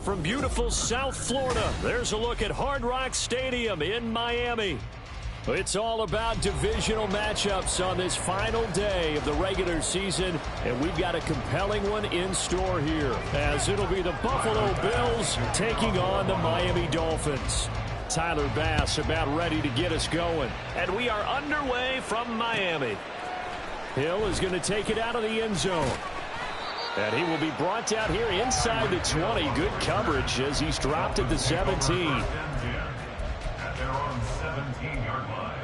from beautiful South Florida, there's a look at Hard Rock Stadium in Miami. It's all about divisional matchups on this final day of the regular season, and we've got a compelling one in store here, as it'll be the Buffalo Bills taking on the Miami Dolphins. Tyler Bass about ready to get us going, and we are underway from Miami. Hill is going to take it out of the end zone. And he will be brought down here inside the 20. Good coverage as he's dropped at the 17. At their own 17-yard line.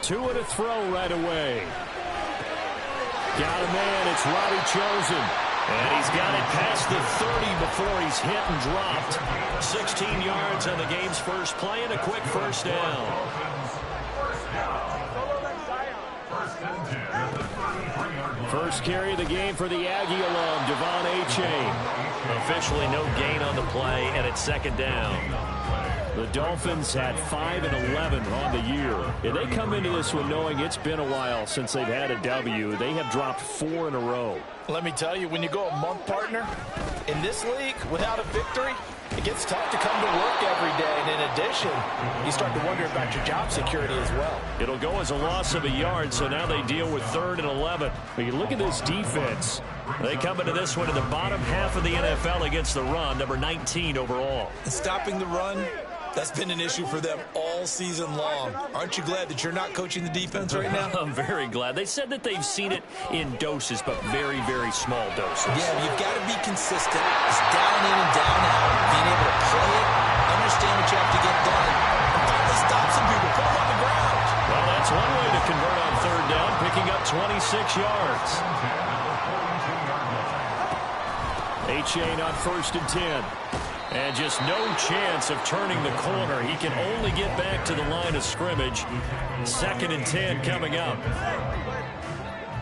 Two and a throw right away. Got a man. It's Robbie Chosen. And he's got it past the 30 before he's hit and dropped. 16 yards on the game's first play and a quick first down. First carry of the game for the Aggie alum, Devon Achane. Officially no gain on the play, and it's second down. The Dolphins had 5 and 11 on the year. And they come into this one knowing it's been a while since they've had a W. They have dropped 4 in a row. Let me tell you, when you go a month, partner, in this league, without a victory, it gets tough to come to work every day. And in addition, you start to wonder about your job security as well. It'll go as a loss of a yard, so now they deal with 3rd and 11. But you look at this defense. They come into this one in the bottom half of the NFL against the run, number 19 overall. And stopping the run, that's been an issue for them all season long. Aren't you glad that you're not coaching the defense right now? I'm very glad. They said that they've seen it in doses, but very, very small doses. Yeah, you've got to be consistent. It's down in and down out. Being able to play it, understand what you have to get done, and finally stop some people, put them on the ground. Well, that's one way to convert on 3rd down, picking up 26 yards. Achane on 1st and 10. And just no chance of turning the corner. He can only get back to the line of scrimmage. 2nd and 10 coming up.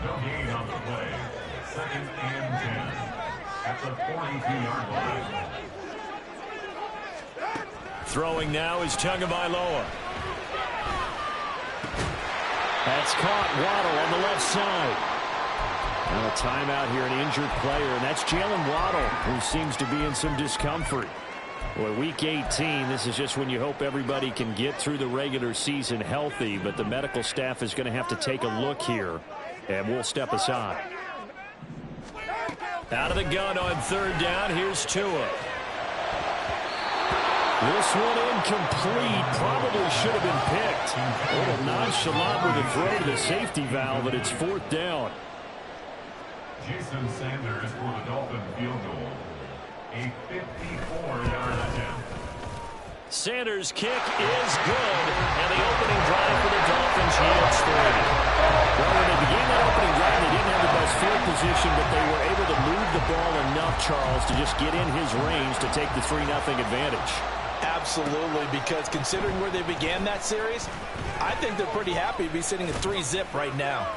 No gain on the play. 2nd and 10 at the 42-yard line. Throwing now is Tagovailoa. That's caught. Waddle on the left side. And a timeout here, an injured player, and that's Jalen Waddle, who seems to be in some discomfort. Well, week 18, this is just when you hope everybody can get through the regular season healthy, but the medical staff is going to have to take a look here, and we'll step aside. Out of the gun on 3rd down, here's Tua. This one incomplete, probably should have been picked. A little nonchalant with a throw to the safety valve, but it's 4th down. Jason Sanders for the Dolphin field goal. A 54-yard attempt. Sanders' kick is good, and the opening drive for the Dolphins yields 3. Well, when they began that opening drive, they didn't have the best field position, but they were able to move the ball enough, Charles, to just get in his range to take the 3-0 advantage. Absolutely, because considering where they began that series, I think they're pretty happy to be sitting at 3-zip right now.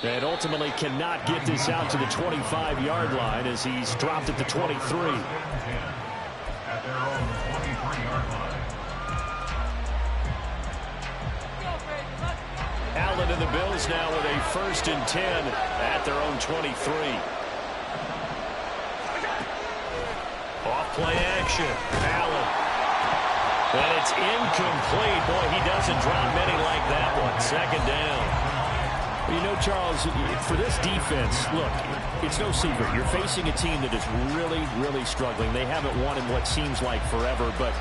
And ultimately cannot get this out to the 25-yard line as he's dropped at the 23. At their own 23-yard line. Allen and the Bills now with a 1st and 10 at their own 23. Off play action. Allen. And it's incomplete. Boy, he doesn't drop many like that one. 2nd down. You know, Charles, for this defense, look, it's no secret. You're facing a team that is really, really struggling. They haven't won in what seems like forever, but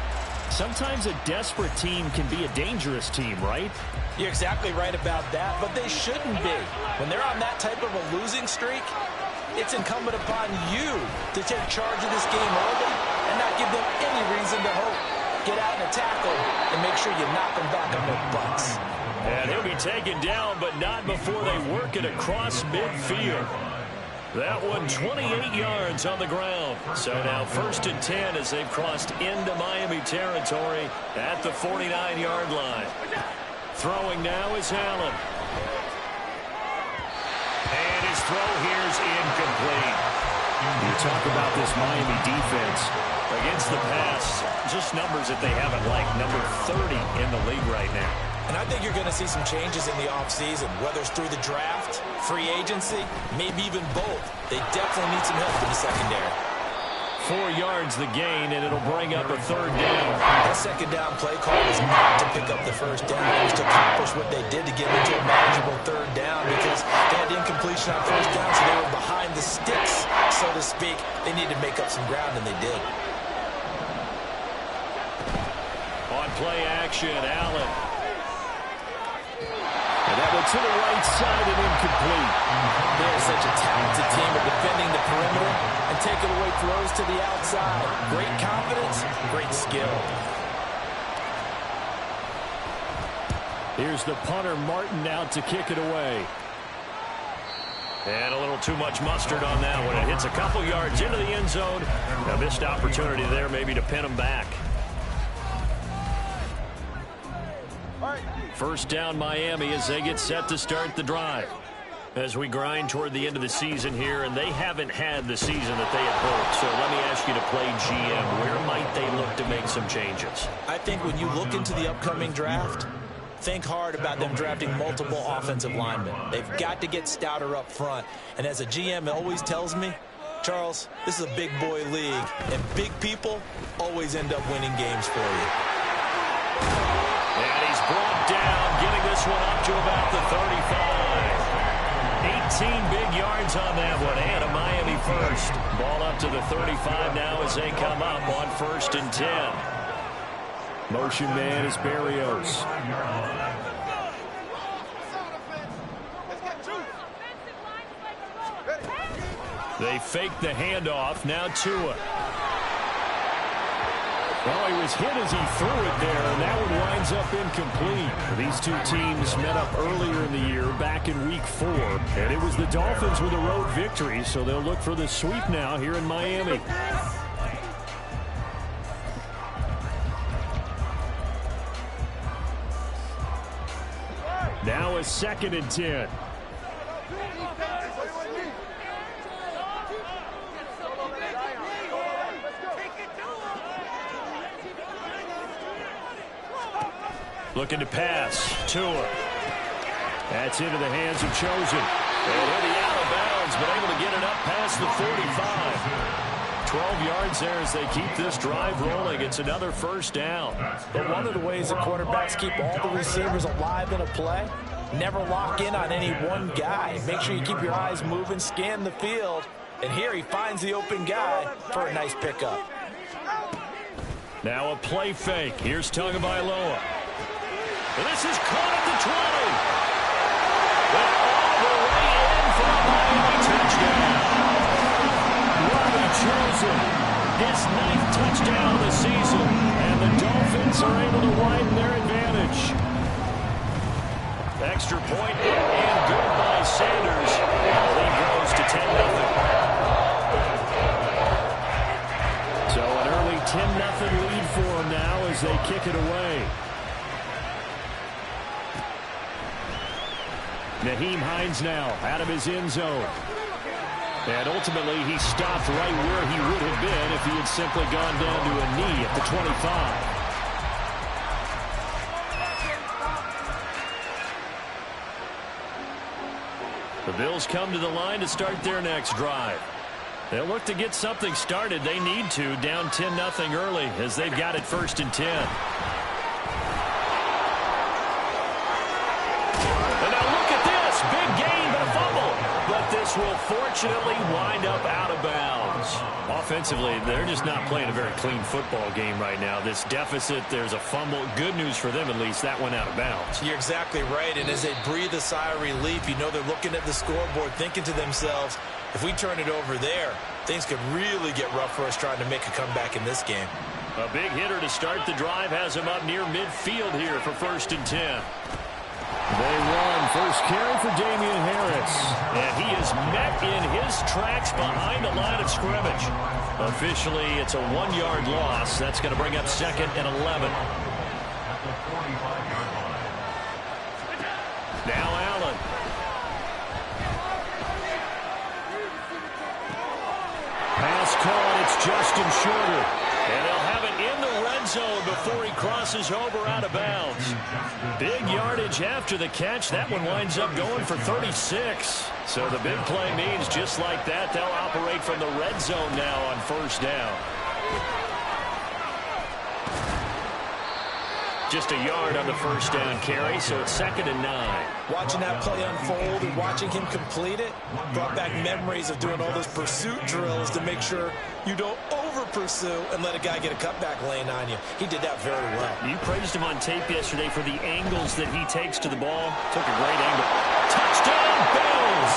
sometimes a desperate team can be a dangerous team, right? You're exactly right about that, but they shouldn't be. When they're on that type of a losing streak, it's incumbent upon you to take charge of this game early and not give them any reason to hope. Get out in a tackle and make sure you knock them back on their butts. And he'll be taken down, but not before they work it across midfield. That one 28 yards on the ground. So now 1st and 10 as they've crossed into Miami territory at the 49-yard line. Throwing now is Allen. And his throw here is incomplete. You talk about this Miami defense. Against the pass, just numbers that they haven't liked. Number 30 in the league right now. And I think you're going to see some changes in the offseason, whether it's through the draft, free agency, maybe even both. They definitely need some help in the secondary. 4 yards the gain, and it'll bring up a third down. That second down play call was not to pick up the first down. It was to accomplish what they did to get into a manageable third down because they had incompletion on first down, so they were behind the sticks, so to speak. They needed to make up some ground, and they did. On play action, Allen. And that went to the right side and incomplete. They're such a talented team at defending the perimeter and taking away throws to the outside. Great confidence, great skill. Here's the punter, Martin, out to kick it away. And a little too much mustard on that one. It hits a couple yards into the end zone. A missed opportunity there maybe to pin them back. First down Miami as they get set to start the drive. As we grind toward the end of the season here, and they haven't had the season that they had hoped. So let me ask you to play GM. Where might they look to make some changes? I think when you look into the upcoming draft, think hard about them drafting multiple offensive linemen. They've got to get stouter up front. And as a GM always tells me, Charles, this is a big boy league, and big people always end up winning games for you. And he's brought down, getting this one up to about the 35. 18 big yards on that one, and a Miami first. Ball up to the 35 now as they come up on 1st and 10. Motion man is Berrios. They fake the handoff, now Tua. Well, he was hit as he threw it there, and that one winds up incomplete. These two teams met up earlier in the year, back in Week 4, and it was the Dolphins with a road victory, so they'll look for the sweep now here in Miami. Now a 2nd and 10. Looking to pass. Tua. That's into the hands of Chosen. And he'll be out of bounds, but able to get it up past the 45. 12 yards there as they keep this drive rolling. It's another first down. But one of the ways that quarterbacks keep all the receivers alive in a play, never lock in on any one guy. Make sure you keep your eyes moving, scan the field. And here he finds the open guy for a nice pickup. Now a play fake. Here's Tagovailoa. And this is caught at the 20. Went all the way in for a Miami touchdown. Robbie Chosen, his 9th touchdown of the season. And the Dolphins are able to widen their advantage. Extra point and good by Sanders. And the lead grows to 10-0. So an early 10-0 lead for them now as they kick it away. Nyheim Hines now out of his end zone. And ultimately, he stopped right where he would have been if he had simply gone down to a knee at the 25. The Bills come to the line to start their next drive. They'll look to get something started. They need to, down 10-0 early as they've got it 1st and 10. Big gain, but a fumble. But this will fortunately wind up out of bounds. Offensively, they're just not playing a very clean football game right now. This deficit, there's a fumble. Good news for them, at least. That went out of bounds. You're exactly right. And as they breathe a sigh of relief, you know they're looking at the scoreboard, thinking to themselves, if we turn it over there, things could really get rough for us trying to make a comeback in this game. A big hitter to start the drive has him up near midfield here for 1st and 10. They run. First carry for Damian Harris. And he is met in his tracks behind the line of scrimmage. Officially, it's a 1-yard loss. That's going to bring up 2nd and 11. Now Allen. Pass caught. It's Justin Shorter. And they'll have it in the red zone before he crosses over out of bounds. Big yardage after the catch. That one winds up going for 36. So the big play means just like that, they'll operate from the red zone now on first down. Just a yard on the first down carry, so it's 2nd and 9. Watching that play unfold and watching him complete it brought back memories of doing all those pursuit drills to make sure you don't over-pursue and let a guy get a cutback lane on you. He did that very well. You praised him on tape yesterday for the angles that he takes to the ball. Took a great angle. Touchdown, Bills!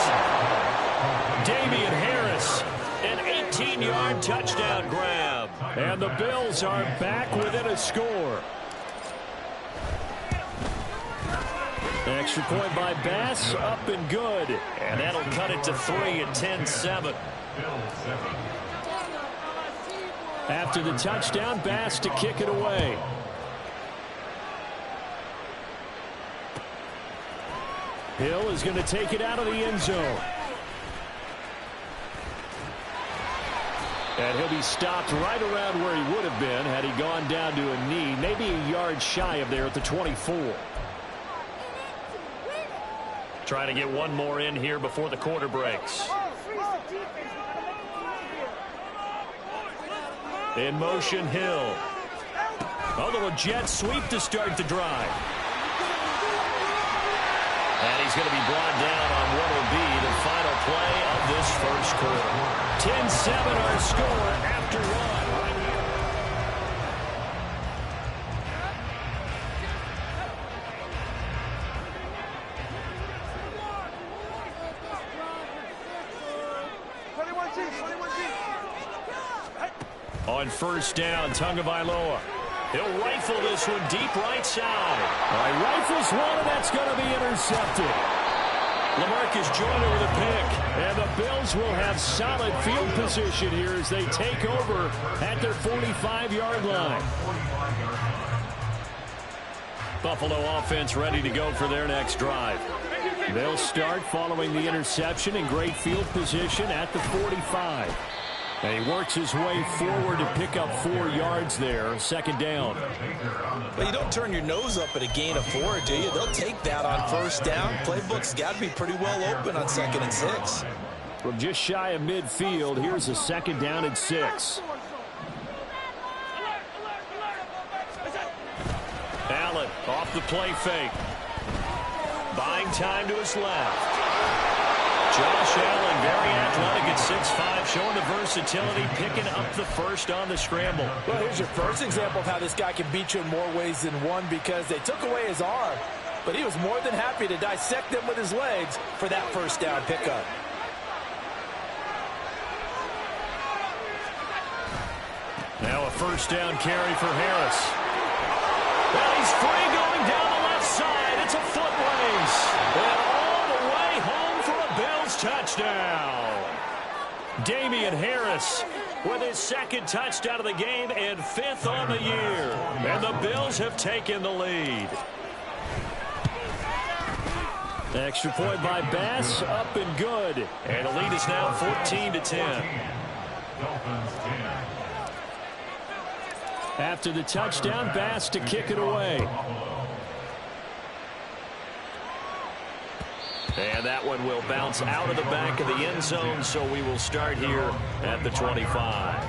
Damian Harris, an 18-yard touchdown grab. And the Bills are back within a score. Extra point by Bass, up and good. And that'll cut it to 3 at 10-7. After the touchdown, Bass to kick it away. Hill is going to take it out of the end zone. And he'll be stopped right around where he would have been had he gone down to a knee, maybe a yard shy of there at the 24. Trying to get one more in here before the quarter breaks. In motion, Hill. A little jet sweep to start the drive. And he's going to be brought down on what will be the final play of this first quarter. 10-7 our score after one. On first down, Tagovailoa. He'll rifle this one deep right side. All right, rifles one, and that's going to be intercepted. LaMarcus Joyner with a pick. And the Bills will have solid field position here as they take over at their 45-yard line. Buffalo offense ready to go for their next drive. They'll start following the interception in great field position at the 45. And he works his way forward to pick up 4 yards there, 2nd down. Well, you don't turn your nose up at a gain of 4, do you? They'll take that on first down. Playbook's got to be pretty well open on 2nd and 6. From just shy of midfield, here's a 2nd down and 6. Allen off the play fake. Buying time to his left. Josh Allen, very athletic at 6'5", showing the versatility, picking up the first on the scramble. Well, here's your first example of how this guy can beat you in more ways than one, because they took away his arm, but he was more than happy to dissect them with his legs for that first down pickup. Now a first down carry for Harris. Well, he's free going down the left side. It's a foot race. And all the way home for a Bills touchdown. Damian Harris with his 2nd touchdown of the game and 5th on the year. And the Bills have taken the lead. Extra point by Bass, up and good. And the lead is now 14-10. After the touchdown, Bass to kick it away. And that one will bounce out of the back of the end zone, so we will start here at the 25.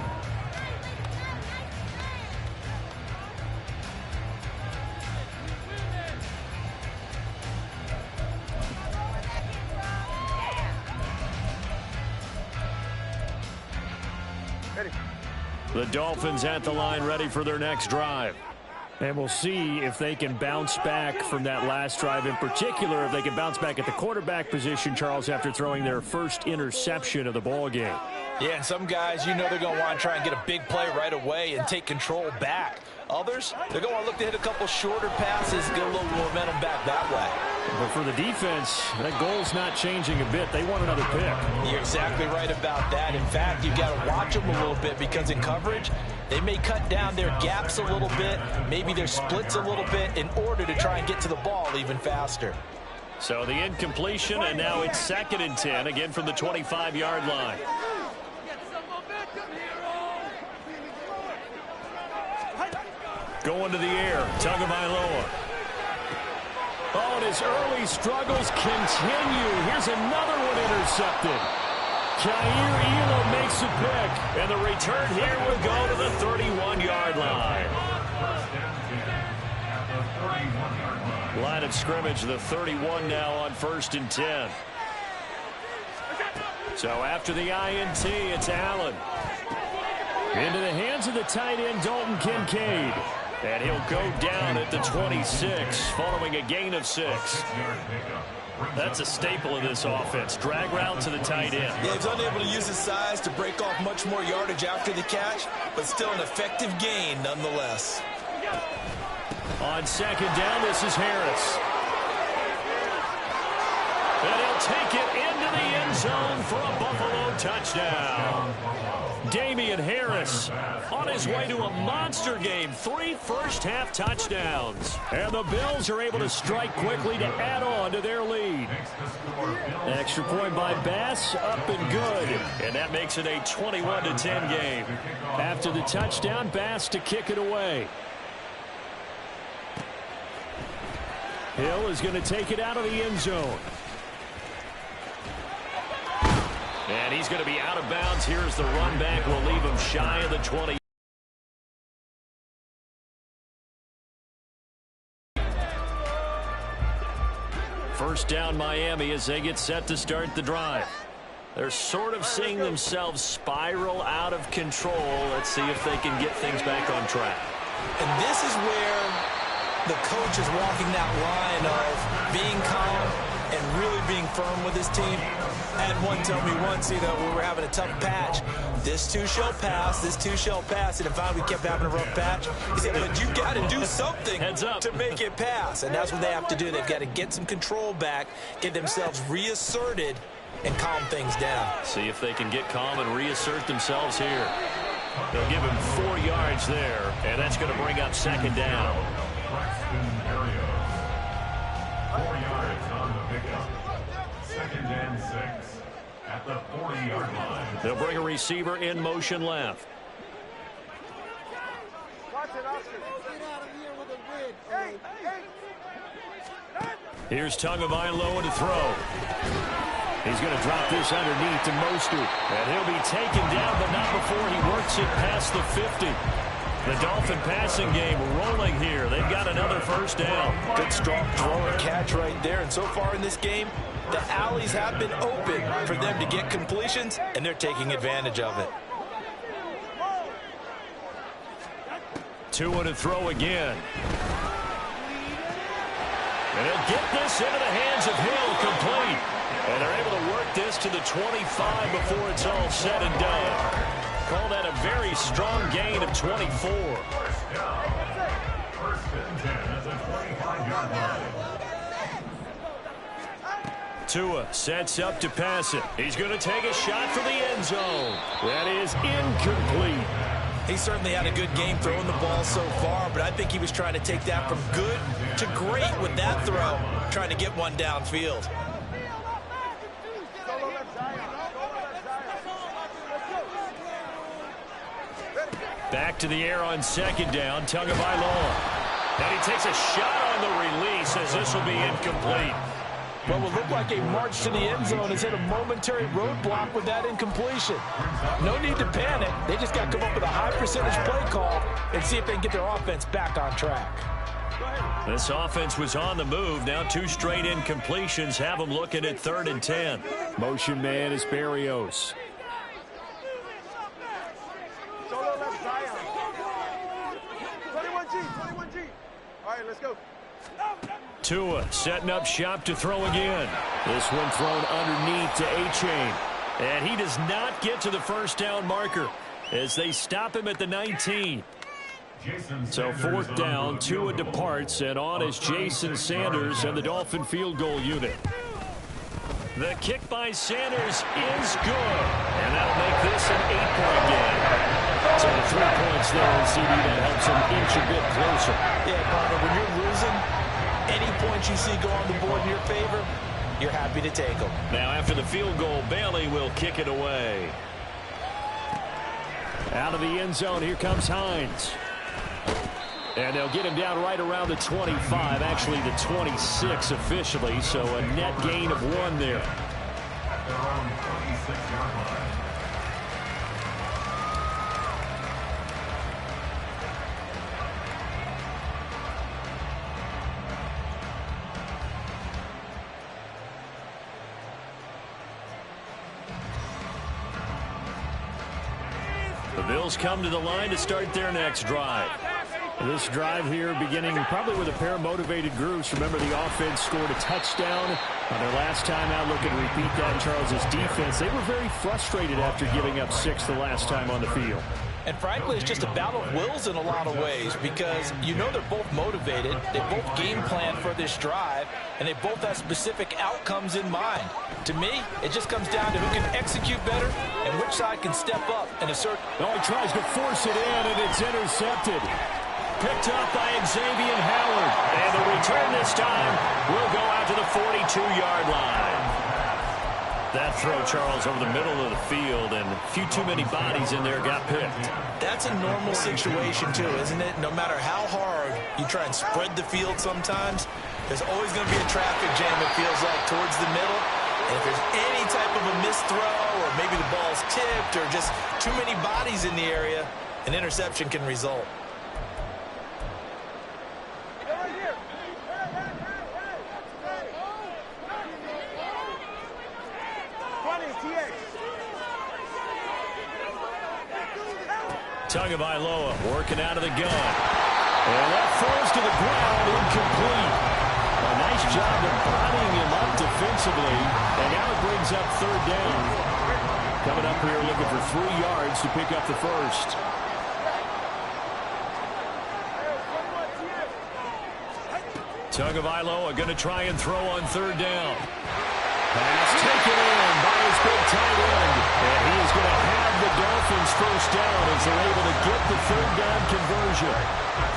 The Dolphins at the line, ready for their next drive. And we'll see if they can bounce back from that last drive. In particular, if they can bounce back at the quarterback position, Charles, after throwing their first interception of the ball game. Yeah, and some guys, you know they're going to want to try and get a big play right away and take control back. Others, they're going to want to look to hit a couple shorter passes, get a little momentum back that way. But for the defense, that goal's not changing a bit. They want another pick. You're exactly right about that. In fact, you've got to watch them a little bit, because in coverage, they may cut down their gaps a little bit, maybe their splits a little bit, in order to try and get to the ball even faster. So the incompletion, and now it's 2nd and 10, again from the 25-yard line. Going to the air. Tagovailoa. Oh, and his early struggles continue. Here's another one intercepted. Jair Elam makes a pick. And the return here will go to the 31-yard line. Line of scrimmage, the 31 now on 1st and 10. So after the INT, it's Allen. Into the hands of the tight end, Dalton Kincaid. And he'll go down at the 26, following a gain of 6. That's a staple of this offense. Drag route to the tight end. Yeah, he's unable to use his size to break off much more yardage after the catch, but still an effective gain nonetheless. On 2nd down, this is Harris. And he'll take it into the end zone for a Buffalo touchdown. Damian Harris on his way to a monster game. 3 first-half touchdowns. And the Bills are able to strike quickly to add on to their lead. Extra point by Bass, up and good. And that makes it a 21-10 game. After the touchdown, Bass to kick it away. Hill is going to take it out of the end zone. And he's going to be out of bounds. Here's the run back. We'll leave him shy of the 20. First down, Miami, as they get set to start the drive. They're sort of seeing themselves spiral out of control. Let's see if they can get things back on track. And this is where the coach is walking that line of being calm and really being firm with his team. I had one tell me once, we were having a tough patch. This too shall pass, this too shall pass. And finally we kept having a rough patch. He said, but you got to do something to make it pass. And that's what they have to do. They've got to get some control back, get themselves reasserted, and calm things down. See if they can get calm and reassert themselves here. They'll give him 4 yards there, and that's going to bring up 2nd down. 4 yards on the pickup. 2nd and 6 at the 40-yard line. They'll bring a receiver in motion left. Here's Tagovailoa to throw. He's going to drop this underneath to Mostert. And he'll be taken down, but not before he works it past the 50. The Dolphin passing game rolling here. They've got another first down. Good strong throw and catch right there. And so far in this game, the alleys have been open for them to get completions, and they're taking advantage of it. Tua to throw again. And he'll get this into the hands of Hill, complete. And they're able to work this to the 25 before it's all said and done. Call that a very strong gain of 24. First and 10 at the 25-yard line. Tua sets up to pass it. He's going to take a shot for the end zone. That is incomplete. He certainly had a good game throwing the ball so far, but I think he was trying to take that from good to great with that throw, trying to get one downfield. Back to the air on 2nd down, Tagovailoa. And he takes a shot on the release as this will be incomplete. What will look like a march to the end zone has hit a momentary roadblock with that incompletion. No need to panic. They just got to come up with a high percentage play call and see if they can get their offense back on track. This offense was on the move. Now 2 straight incompletions have them looking at 3rd and 10. Motion man is Berrios. Tua setting up shop to throw again. This one thrown underneath to A-Chain. And he does not get to the first down marker as they stop him at the 19. So 4th down, Tua departs, and on is Jason Sanders and the Dolphin field goal unit. The kick by Sanders is good, and that'll make this an 8-point game. So the 3 points there, and CD, that helps him inch a bit closer. Yeah, Bob, when you're losing, any points you see go on the board in your favor, you're happy to take them. Now after the field goal, Bailey will kick it away. Out of the end zone, here comes Hines. And they'll get him down right around the 25, actually the 26 officially, so a net gain of 1 there. At their own 26-yard line. The Bills come to the line to start their next drive. This drive here beginning probably with a pair of motivated groups. Remember, the offense scored a touchdown on their last time out. Looking to repeat that in Charles's defense. They were very frustrated after giving up 6 the last time on the field. And frankly, it's just a battle of wills in a lot of ways because you know they're both motivated. They both game plan for this drive, and they both have specific outcomes in mind. To me, it just comes down to who can execute better and which side can step up and assert. Oh, he tries to force it in, and it's intercepted. Picked up by Xavier Howard. And the return this time will go out to the 42-yard line. That throw, Charles, over the middle of the field, and a few too many bodies in there got picked. That's a normal situation, too, isn't it? No matter how hard you try and spread the field sometimes, there's always going to be a traffic jam, it feels like, towards the middle. And if there's any type of a missed throw or maybe the ball's tipped or just too many bodies in the area, an interception can result. Tagovailoa working out of the gun. And that falls to the ground, incomplete. A nice job of bodying him up defensively. And now it brings up 3rd down. Coming up here looking for 3 yards to pick up the first. Tagovailoa going to try and throw on 3rd down. Pass taken in by his big tight end. And he is going to have the Dolphins first down as they're able to get the 3rd down conversion.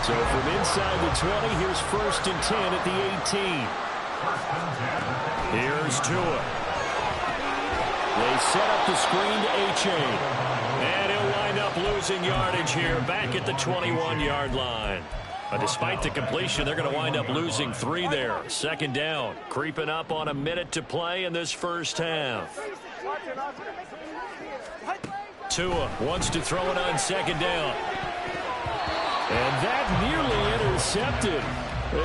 So from inside the 20, here's 1st and 10 at the 18. Here's Tua. They set up the screen to H.A. And he'll wind up losing yardage here back at the 21-yard line. But despite the completion, they're going to wind up losing 3 there. 2nd down, creeping up on a minute to play in this first half. Tua wants to throw it on 2nd down. And that nearly intercepted.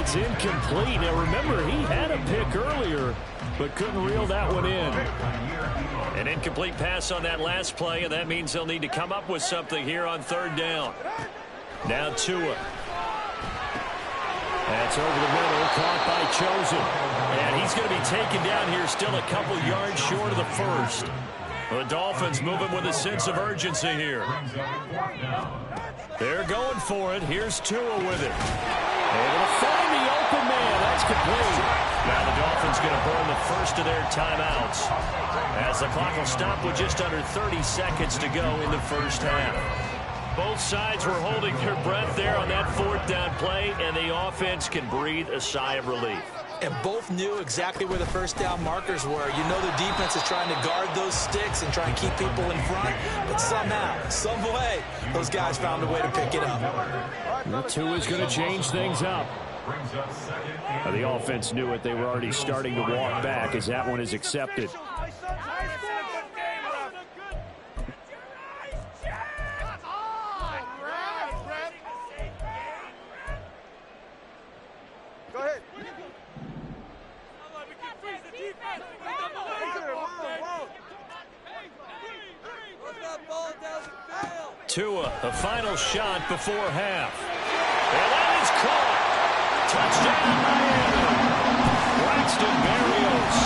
It's incomplete. Now remember, he had a pick earlier, but couldn't reel that one in. An incomplete pass on that last play, and that means they'll need to come up with something here on 3rd down. Now Tua. That's over the middle, caught by Chosen. And he's going to be taken down here still a couple yards short of the first. The Dolphins moving with a sense of urgency here. They're going for it. Here's Tua with it. Able to find the open man. That's complete. Now the Dolphins going to burn the first of their timeouts as the clock will stop with just under 30 seconds to go in the first half. Both sides were holding their breath there on that 4th down play, and the offense can breathe a sigh of relief. And both knew exactly where the 1st down markers were. You know the defense is trying to guard those sticks and try and keep people in front, but somehow, some way, those guys found a way to pick it up. Tua's going to change things up. The offense knew it. They were already starting to walk back as that one is accepted. Tua, the final shot before half. And that is caught. Touchdown, Miami. Braxton Berrios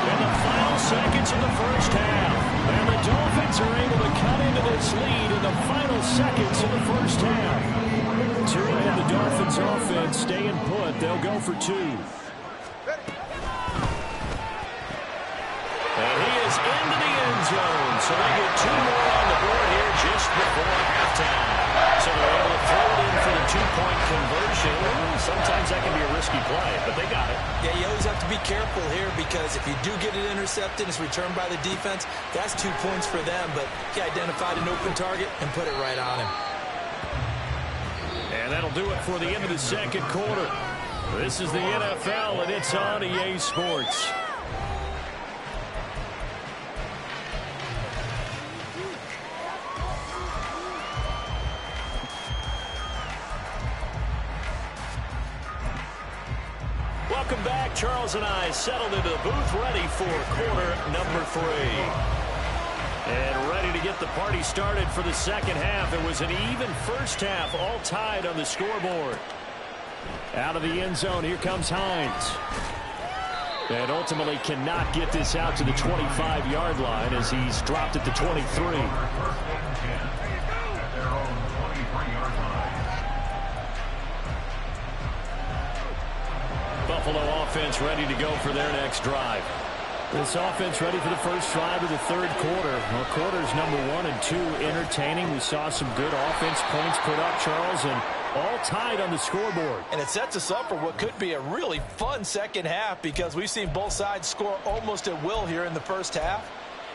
in the final seconds of the first half. And the Dolphins are able to cut into this lead in the final seconds of the first half. Tua and the Dolphins offense staying put. They'll go for 2. And he is into the end zone. So they get 2 more on the board here just before halftime. So they're able to throw it in for the 2-point conversion. Sometimes that can be a risky play, but they got it. Yeah, you always have to be careful here because if you do get it intercepted, it's returned by the defense, that's 2 points for them. But he identified an open target and put it right on him. And That'll do it for the end of the second quarter. This is the NFL, and it's on EA Sports. Welcome back. Charles and I settled into the booth, ready for quarter number 3. And ready to get the party started for the second half. It was an even first half, all tied on the scoreboard. Out of the end zone, here comes Hines. And ultimately cannot get this out to the 25-yard line as he's dropped at the 23. Buffalo offense ready to go for their next drive. This offense ready for the first drive of the third quarter. Well, quarters number 1 and 2 entertaining. We saw some good offense points put up, Charles, and all tied on the scoreboard. And it sets us up for what could be a really fun second half because we've seen both sides score almost at will here in the first half.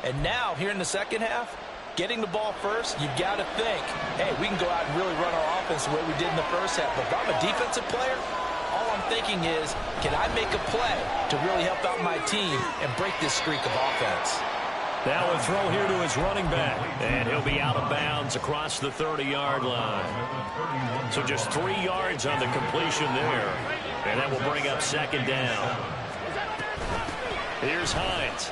And now, here in the second half, getting the ball first, you've got to think, hey, we can go out and really run our offense the way we did in the first half. But if I'm a defensive player, all I'm thinking is, can I make a play to really help out my team and break this streak of offense? Now a throw here to his running back. And he'll be out of bounds across the 30-yard line. So just 3 yards on the completion there. And that will bring up second down. Here's Hines.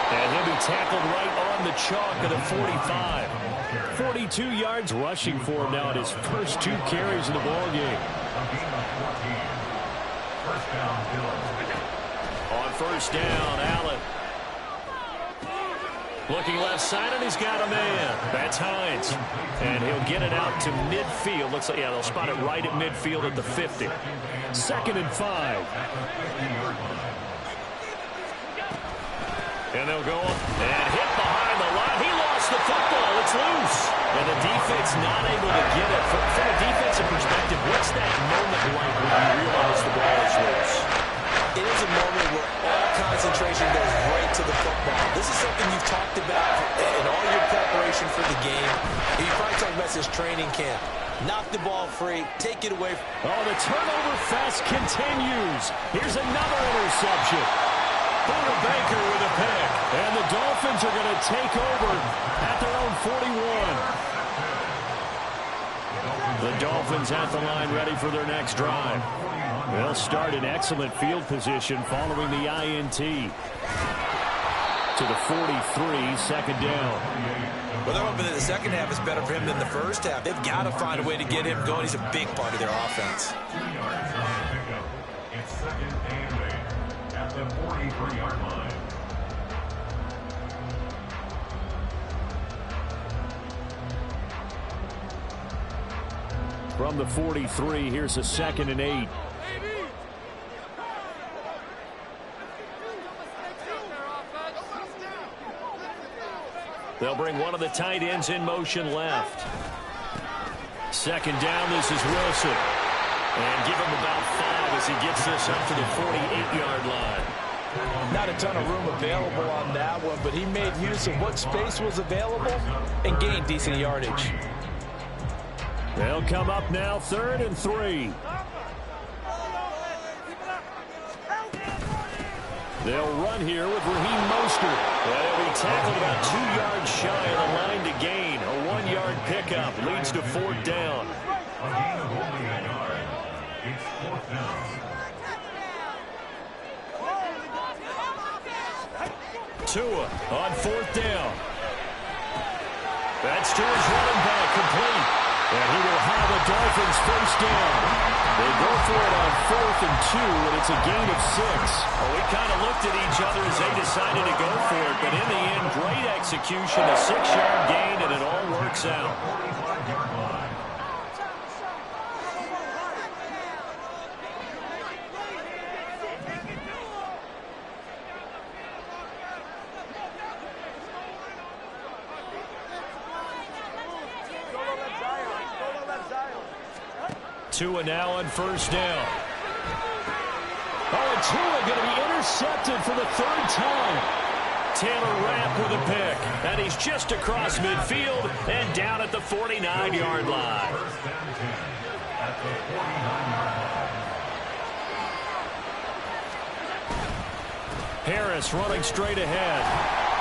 And he'll be tackled right on the chalk of the 45. 42 yards rushing for him now at his first 2 carries in the ballgame. On first down, Allen. Looking left side, and he's got a man. That's Hines. And he'll get it out to midfield. Looks like, yeah, they'll spot it right at midfield at the 50. 2nd and 5. And they'll go and hit behind the line. He lost the football. It's loose. And the defense not able to get it. From a defensive perspective, what's that moment like when you realize the ball is loose? It is a moment where all concentration goes right to the football. This is something you've talked about in all your preparation for the game. You probably talked about this training camp. Knock the ball free. Take it away. Oh, the turnover fest continues. Here's another interception. Buda Baker with a pick. And the Dolphins are going to take over at their own 41. The Dolphins at the line ready for their next drive. They'll start in excellent field position following the INT. To the 43, second down. Well, they're hoping that the second half is better for him than the first half. They've got to find a way to get him going. He's a big part of their offense. It's second and 8 at the 43-yard line. From the 43, here's a 2nd and 8. They'll bring one of the tight ends in motion left. Second down, this is Wilson. And give him about 5 as he gets this up to the 48-yard line. Not a ton of room available on that one, but he made use of what space was available and gained decent yardage. They'll come up now, 3rd and 3. They'll run here with Raheem Mostert. They'll be tackled about 2 yards shy of the line to gain. A 1-yard pickup leads to 4th down. A gain of only a yard. It's 4th down. Tua on 4th down. That's to his running back, complete. And he will have a Dolphins first down. They go for it on 4th and 2, and it's a gain of 6. Well, we kind of looked at each other as they decided to go for it, but in the end, great execution, a 6-yard gain, and it all works out. 45-yard line. Tua now on first down. Oh, and Tua going to be intercepted for the 3rd time. Taylor Rapp with a pick. And he's just across midfield and down at the 49-yard line. First and 10 at the 49-yard line. Harris running straight ahead.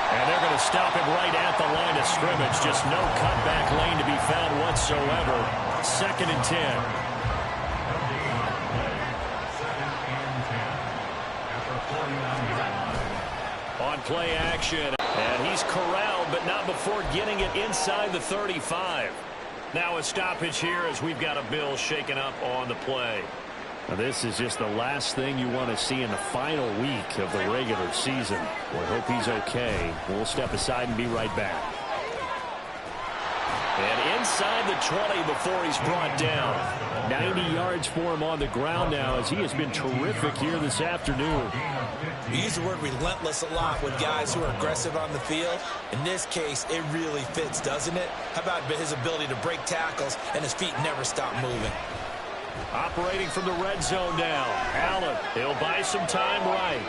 And they're going to stop him right at the line of scrimmage. Just no cutback lane to be found whatsoever. 2nd and 10. On play action, and he's corralled, but not before getting it inside the 35. Now a stoppage here as we've got a Bill shaken up on the play. Now this is just the last thing you want to see in the final week of the regular season. We hope he's okay. We'll step aside and be right back. And inside the 20 before he's brought down. 90 yards for him on the ground now as he has been terrific here this afternoon. We use the word relentless a lot with guys who are aggressive on the field. In this case, it really fits, doesn't it? How about his ability to break tackles and his feet never stop moving? Operating from the red zone now. Allen, he'll buy some time right.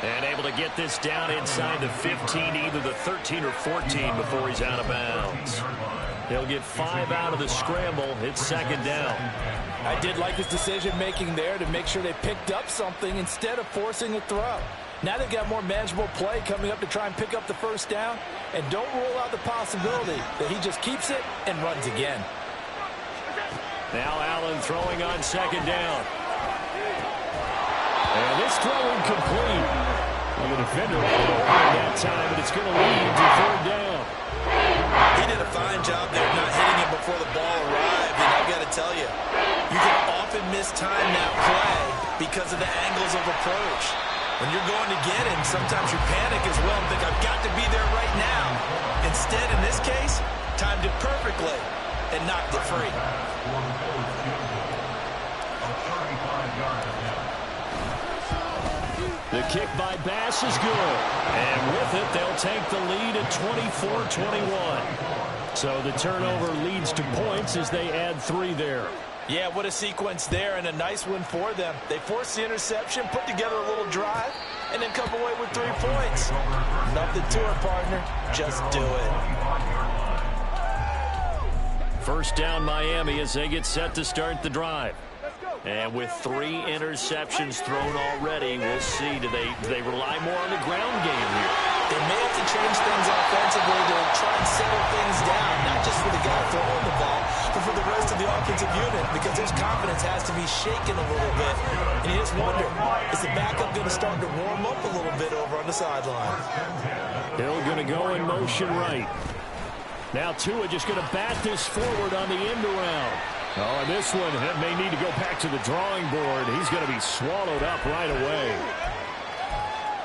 And able to get this down inside the 15, either the 13 or 14 before he's out of bounds. He'll get 5 out of the scramble. It's 2nd down. I did like his decision-making there to make sure they picked up something instead of forcing a throw. Now they've got more manageable play coming up to try and pick up the 1st down. And don't rule out the possibility that he just keeps it and runs again. Now Allen throwing on 2nd down. And this throw incomplete. Well, the defender had it that time, but it's going to lead to 3rd down. He did a fine job there of not hitting it before the ball arrived. And I've got to tell you, you can often mistime that play because of the angles of approach. When you're going to get him, sometimes you panic as well and think, I've got to be there right now. Instead, in this case, timed it perfectly and knocked it free. The kick by Bass is good. And with it, they'll take the lead at 24-21. So the turnover leads to points as they add 3 there. Yeah, what a sequence there, and a nice one for them. They forced the interception, put together a little drive, and then come away with 3 points. Nothing to it, partner. Just do it. 1st down Miami as they get set to start the drive. And with 3 interceptions thrown already, we'll see. Do they rely more on the ground game here? They may have to change things offensively to try and settle things down, not just for the guy throwing the ball, but for the rest of the offensive unit, because his confidence has to be shaken a little bit. And you just wonder, is the backup going to start to warm up a little bit over on the sideline? Hill going to go in motion right. Now Tua just going to bat this forward on the end around. Oh, and this one may need to go back to the drawing board. He's going to be swallowed up right away.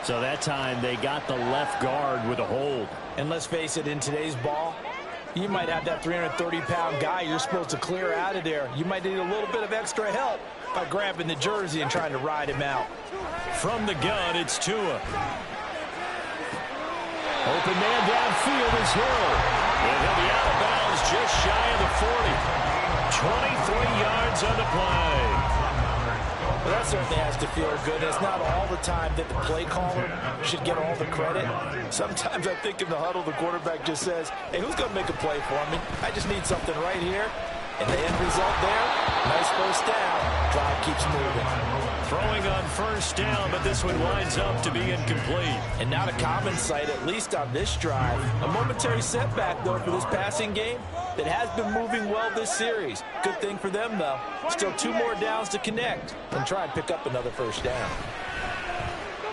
So that time they got the left guard with a hold. And let's face it, in today's ball, you might have that 330-pound guy you're supposed to clear out of there. You might need a little bit of extra help by grabbing the jersey and trying to ride him out. From the gun, it's Tua. Open man downfield is Hill. And he'll be out of bounds just shy of the 40. 23 yards on the play. Well, that certainly has to feel good. It's not all the time that the play caller should get all the credit. Sometimes I think in the huddle, the quarterback just says, hey, who's going to make a play for me? I just need something right here. And the end result there, nice 1st down. Drive keeps moving. Throwing on 1st down, but this one winds up to be incomplete. And not a common sight, at least on this drive. A momentary setback, though, for this passing game that has been moving well this series. Good thing for them, though. Still 2 more downs to connect and try and pick up another 1st down.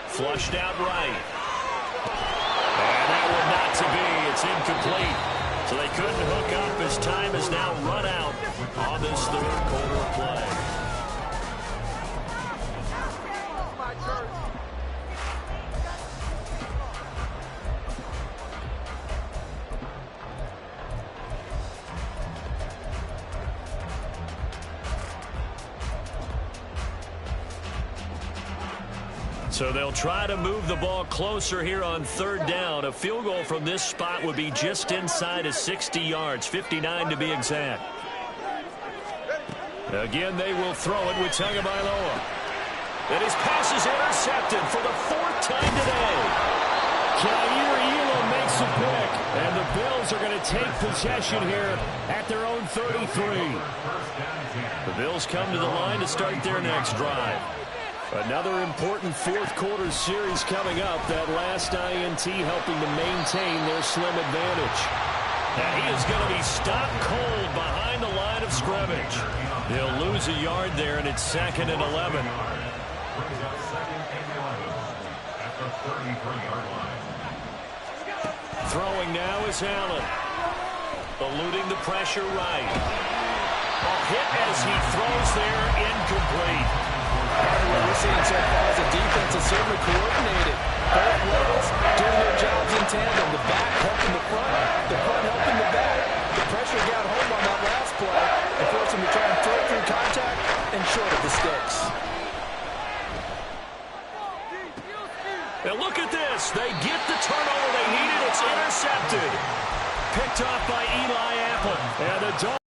Flushed out right. And that one not to be. It's incomplete. So they couldn't hook up as time has now run out on this 3rd quarter play. So they'll try to move the ball closer here on 3rd down. A field goal from this spot would be just inside of 60 yards, 59 to be exact. Again, they will throw it with Tagovailoa. And his pass is intercepted for the 4th time today. Jair Elam makes a pick, and the Bills are going to take possession here at their own 33. The Bills come to the line to start their next drive. Another important fourth-quarter series coming up. That last INT helping to maintain their slim advantage. And he is going to be stopped cold behind the line of scrimmage. He'll lose a yard there, and it's 2nd and 11. Throwing now is Allen. Eluding the pressure right. A hit as he throws there, incomplete. What we're seeing so far is the defense is certainly coordinated. Both levels doing their jobs in tandem. The back helping the front helping the back. The pressure got home on that last play and forced him to try and throw through contact and short of the sticks. And look at this. They get the turnover they needed. It's intercepted. Picked off by Eli Apple. And the Dolphins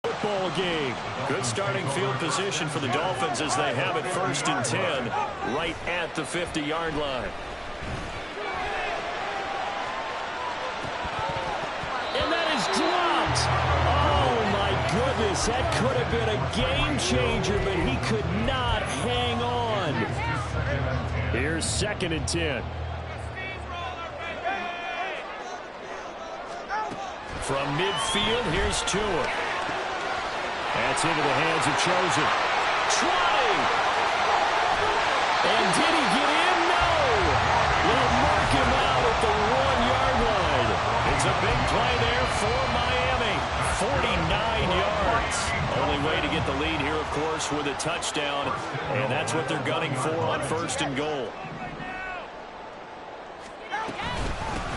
football game. Good starting field position for the Dolphins as they have it 1st and 10 right at the 50-yard line. And that is dropped. Oh, my goodness. That could have been a game changer, but he could not hang on. Here's 2nd and 10. From midfield, here's Tua. That's into the hands of Chosen. 20! And did he get in? No! They'll mark him out at the 1-yard line. It's a big play there for Miami. 49 yards. Only way to get the lead here, of course, with a touchdown. And that's what they're gunning for on 1st and goal.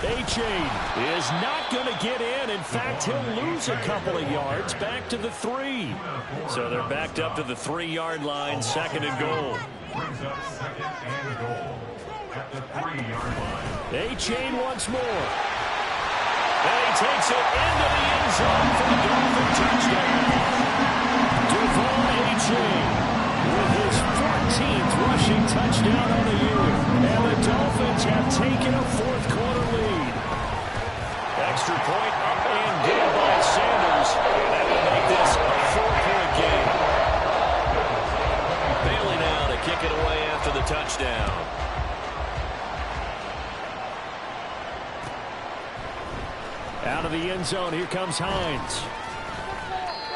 A-Chain is not going to get in. In fact, he'll lose a couple of yards back to the 3. So they're backed up to the 3-yard line, 2nd and goal. Brings up 2nd and goal at the 3-yard line. A-Chain once more. And he takes it into the end zone for the Dolphin touchdown. Devon A-Chain with his 14th rushing touchdown on the year. And the Dolphins have taken a fourth-quarter lead. Extra point up and good by Sanders. And that will make this a 4-point game. Bailey now to kick it away after the touchdown. Out of the end zone, here comes Hines.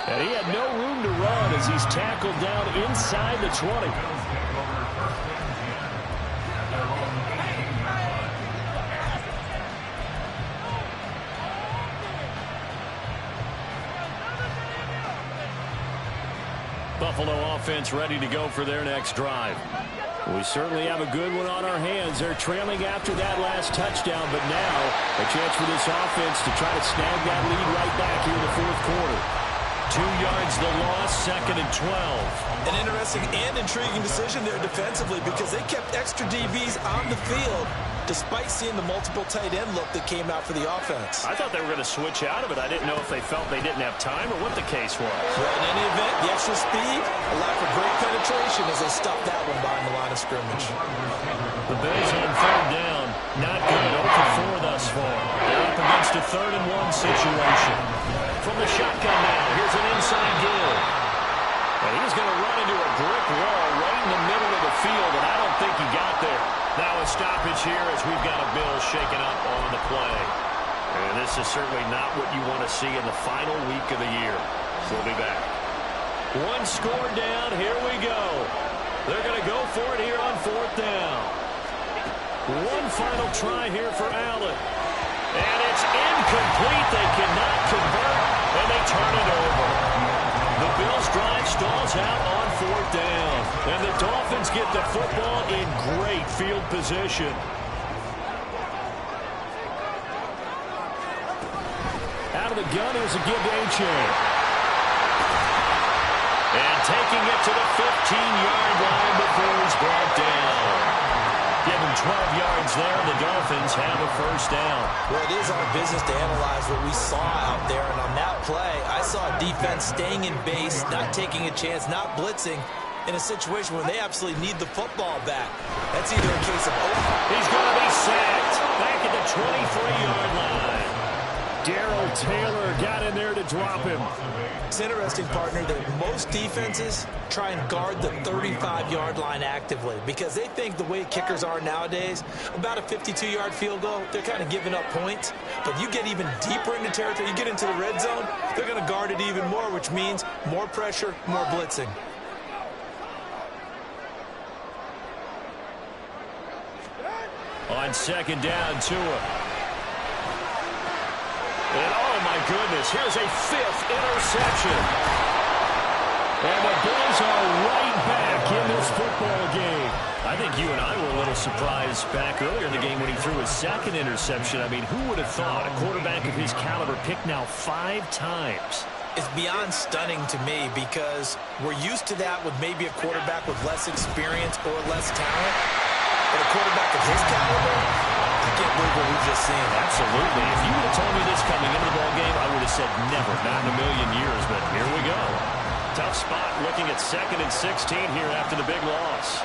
And he had no room to run as he's tackled down inside the 20. Buffalo offense ready to go for their next drive. We certainly have a good one on our hands. They're trailing after that last touchdown, but now a chance for this offense to try to snag that lead right back here in the fourth quarter. 2 yards the loss, 2nd and 12. An interesting and intriguing decision there defensively because they kept extra DBs on the field despite seeing the multiple tight end look that came out for the offense. I thought they were going to switch out of it. I didn't know if they felt they didn't have time or what the case was. Well, in any event, the extra speed allowed for great penetration as they stopped that one behind the line of scrimmage. The Bills on 3rd down. Not good. 0 for 4 thus far. They're up against a 3rd and 1 situation. From the shotgun now, here's an inside give. And he's going to run into a brick wall right in the middle of the field, and I don't think he got there. Now a stoppage here as we've got a Bill shaken up on the play. And this is certainly not what you want to see in the final week of the year. We'll be back. 1 score down. Here we go. They're going to go for it here on 4th down. 1 final try here for Allen. And it's incomplete. They cannot convert, and they turn it over. The Bills drive stalls out on 4th down. And the Dolphins get the football in great field position. Out of the gun, here's a give to A-Chain. And taking it to the 15-yard line before he's brought down. Give him 12 yards there. The Dolphins have a 1st down. Well, it is our business to analyze what we saw out there. And on that play, I saw a defense staying in base, not taking a chance, not blitzing, in a situation where they absolutely need the football back. That's either a case of He's going to be sacked back at the 23-yard line. Darrell Taylor got in there to drop him. It's interesting, partner, that most defenses try and guard the 35-yard line actively because they think the way kickers are nowadays, about a 52-yard field goal, they're kind of giving up points. But you get even deeper into territory, you get into the red zone, they're going to guard it even more, which means more pressure, more blitzing. On second down, Tua. And oh, my goodness, here's a 5th interception. And the Bills are right back in this football game. I think you and I were a little surprised back earlier in the game when he threw his 2nd interception. I mean, who would have thought a quarterback of his caliber picked now 5 times? It's beyond stunning to me because we're used to that with maybe a quarterback with less experience or less talent. But a quarterback of his caliber, I can't believe what we've just seen. Absolutely. If you would have told me this coming into the ball game, I would have said never, not in a million years. But here we go. Tough spot looking at 2nd and 16 here after the big loss.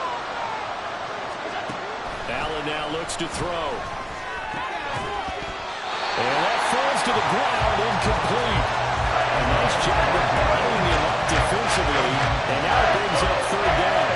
Allen now looks to throw. And that falls to the ground, incomplete. A nice job of binding him up defensively. And now it brings up 3rd down.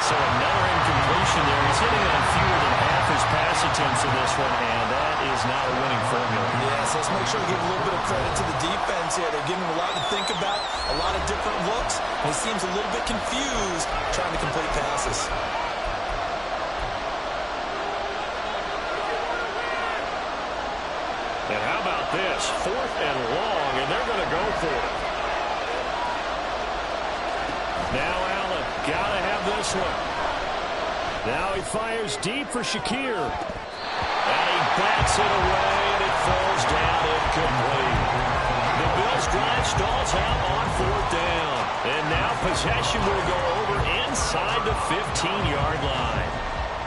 So another incompletion there. He's hitting on fewer than half his pass attempts in this one, and that is not a winning formula. Yes, let's make sure we give a little bit of credit to the defense here. They're giving him a lot to think about, a lot of different looks, and he seems a little bit confused trying to complete passes. And how about this? 4th and long, and they're going to go for it. Now Allen, got to have this one. Now he fires deep for Shakir. And he bats it away, and it falls down incomplete. The Bills drive stalls out on 4th down. And now possession will go over inside the 15-yard line.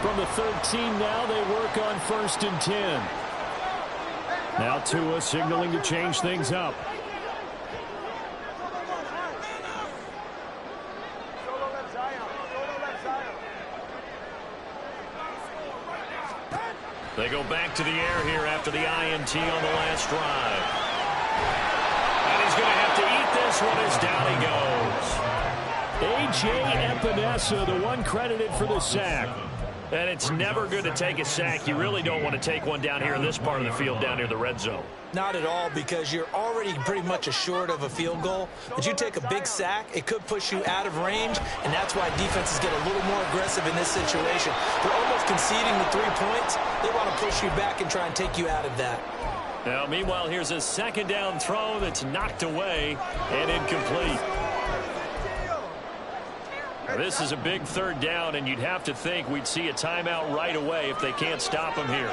From the 13 now, they work on 1st and 10. Now Tua signaling to change things up. They go back to the air here after the INT on the last drive. And he's going to have to eat this one as down he goes. A.J. Epinesa, the one credited for the sack. And it's never good to take a sack. You really don't want to take one down here in this part of the field, down near the red zone. Not at all, because you're already pretty much assured of a field goal. But you take a big sack, it could push you out of range, and that's why defenses get a little more aggressive in this situation. They're almost conceding the 3 points. They want to push you back and try and take you out of that. Now, meanwhile, here's a 2nd down throw that's knocked away and incomplete. Now, this is a big 3rd down, and you'd have to think we'd see a timeout right away if they can't stop him here.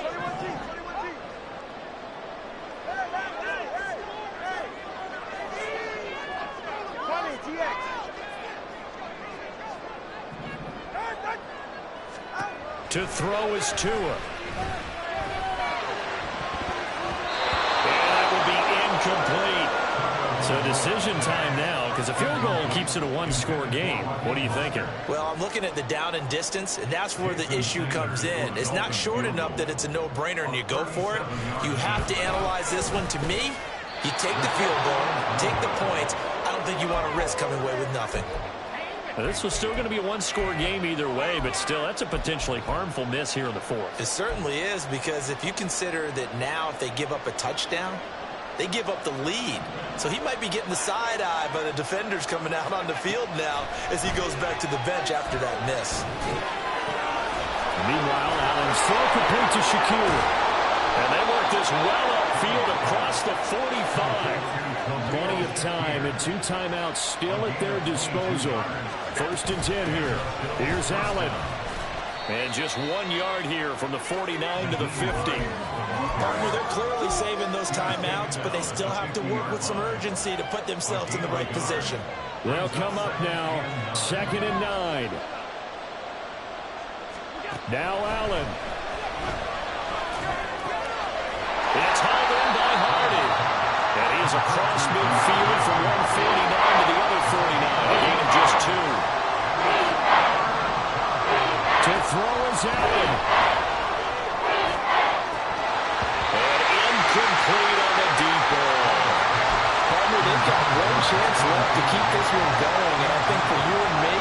To throw is Tua. And that will be incomplete. So decision time now, because a field goal keeps it a 1-score game. What are you thinking? Well, I'm looking at the down and distance, and that's where the issue comes in. It's not short enough that it's a no-brainer and you go for it. You have to analyze this one. To me, you take the field goal, take the points. I don't think you want to risk coming away with nothing. Now, this was still going to be a 1-score game either way, but still, that's a potentially harmful miss here in the 4th. It certainly is, because if you consider that now if they give up a touchdown, they give up the lead. So he might be getting the side eye by the defenders coming out on the field now as he goes back to the bench after that miss. Meanwhile, Allen's throw complete to Shakir. And they work this well upfield across the 45. Plenty of time and 2 timeouts still at their disposal. 1st and 10 here. Here's Allen. And just 1 yard here from the 49 to the 50. Partner, they're clearly saving those timeouts, but they still have to work with some urgency to put themselves in the right position. They'll come up now. 2nd and 9. Now Allen. It's hauled in by Hardy. And he is across midfield from 149 to the other 49. A gain of just 2. To throw is Allen. And incomplete on the deep ball. Partner, they've got one chance left to keep this one going. And I think for you and me,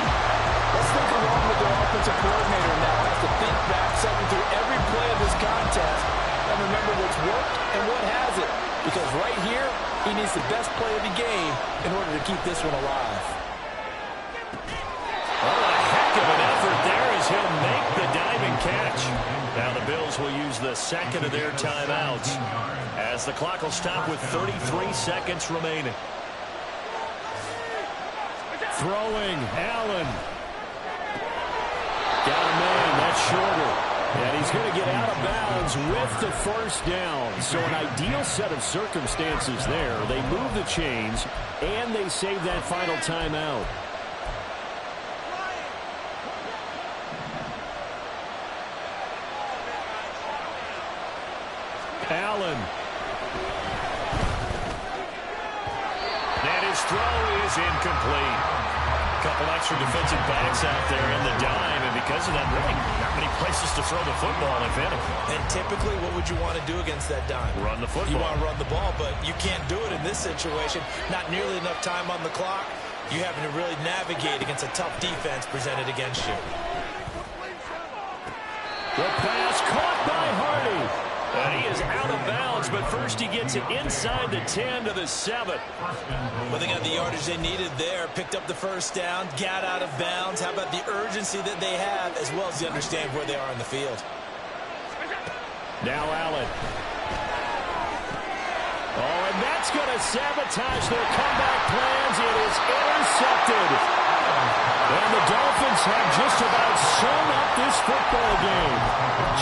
let's think along with their offensive coordinator now. Has to think back, something through every play of this contest, and remember what's worked and what hasn't. Because right here, he needs the best play of the game in order to keep this one alive. Oh, a heck of an effort there as he'll make the diving catch. Now the Bills will use the second of their timeouts as the clock will stop with 33 seconds remaining. Throwing, Allen. Got a man, that's shorter. And he's going to get out of bounds with the first down. So an ideal set of circumstances there. They move the chains, and they save that final timeout. Allen. And his throw is incomplete. Couple extra defensive backs out there in the dime, and because of that, really not many places to throw the football, if any. And typically, what would you want to do against that dime? Run the football. You want to run the ball, but you can't do it in this situation. Not nearly enough time on the clock. You having to really navigate against a tough defense presented against you. The pass caught by Hardy. And he is out of bounds, but first he gets it inside the 10 to the 7. Well, they got the yardage they needed there. Picked up the first down, got out of bounds. How about the urgency that they have, as well as the understand where they are in the field. Now Allen. Oh, and that's going to sabotage their comeback plans. It is intercepted. And the Dolphins have just about sewn up this football game.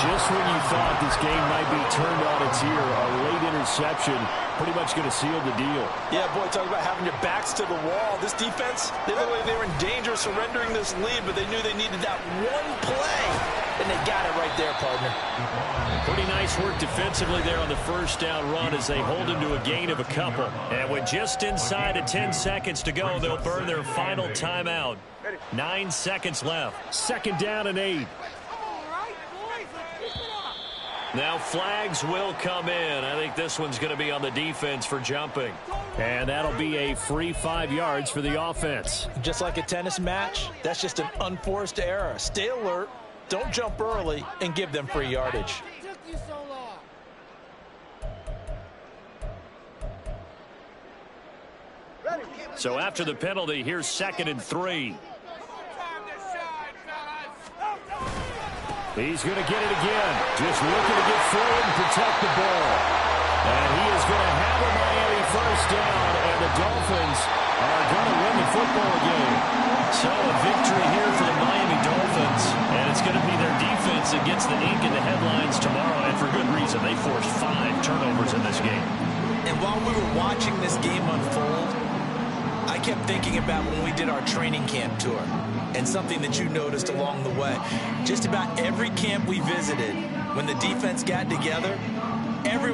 Just when you thought this game might be turned on its ear, a late interception pretty much going to seal the deal. Yeah, boy, talk about having your backs to the wall. This defense, they looked like they were in danger of surrendering this lead, but they knew they needed that one play, and they got it right there, partner. Pretty nice work defensively there on the first down run as they hold him to a gain of a couple. And with just inside of 10 seconds to go, they'll burn their final timeout. 9 seconds left. Second down and 8. Now flags will come in. I think this one's going to be on the defense for jumping. And that'll be a free 5 yards for the offense. Just like a tennis match, that's just an unforced error. Stay alert, don't jump early, and give them free yardage. So after the penalty, here's 2nd and 3. He's going to get it again. Just looking to get forward and protect the ball. And he is going to have a Miami first down, and the Dolphins are going to win the football game. So a victory here for the Miami Dolphins, and it's going to be their defense that gets the ink in the headlines tomorrow, and for good reason. They forced 5 turnovers in this game. And while we were watching this game unfold, I kept thinking about when we did our training camp tour and something that you noticed along the way. Just about every camp we visited, when the defense got together, everyone